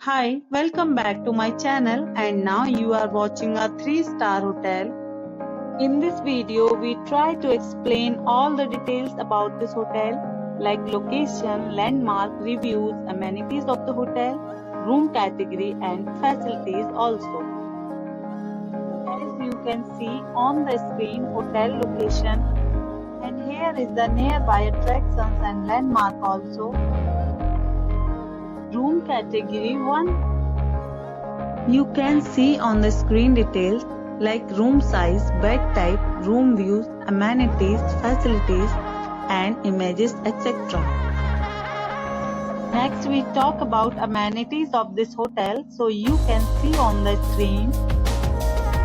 Hi, welcome back to my channel, and now you are watching a 3-star hotel. In this video, we try to explain all the details about this hotel like location, landmark, reviews, amenities of the hotel, room category and facilities also. As you can see on the screen, hotel location, and here is the nearby attractions and landmark also. Room category 1. You can see on the screen details like room size, bed type, room views, amenities, facilities and images, etc. Next we talk about amenities of this hotel. So you can see on the screen.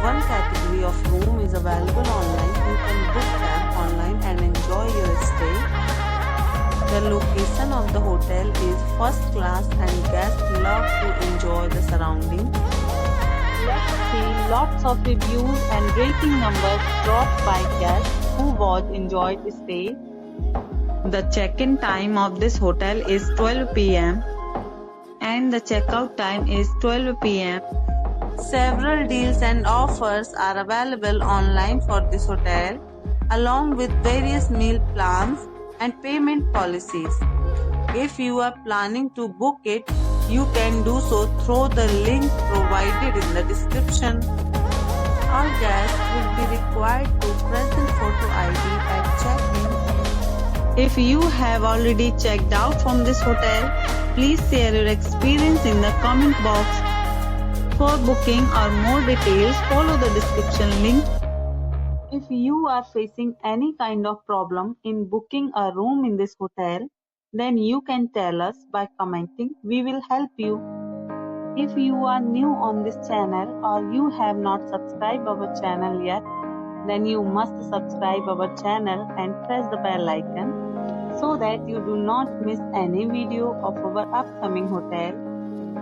One category of room is available online. You can book them online and enjoy your stay. The location of the hotel is first class and guests love to enjoy the surroundings. Let's see lots of reviews and rating numbers dropped by guests who enjoyed stay. The check-in time of this hotel is 12 p.m. and the checkout time is 12 p.m. Several deals and offers are available online for this hotel, along with various meal plans and payment policies. If you are planning to book it, you can do so through the link provided in the description. All guests will be required to present photo ID at check-in. If you have already checked out from this hotel, please share your experience in the comment box. For booking or more details, follow the description link. If you are facing any kind of problem in booking a room in this hotel, then you can tell us by commenting. We will help you. If you are new on this channel or you have not subscribed our channel yet, then you must subscribe our channel and press the bell icon so that you do not miss any video of our upcoming hotel.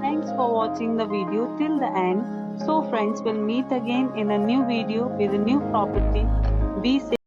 Thanks for watching the video till the end. So friends, will meet again in a new video with a new property. Be safe.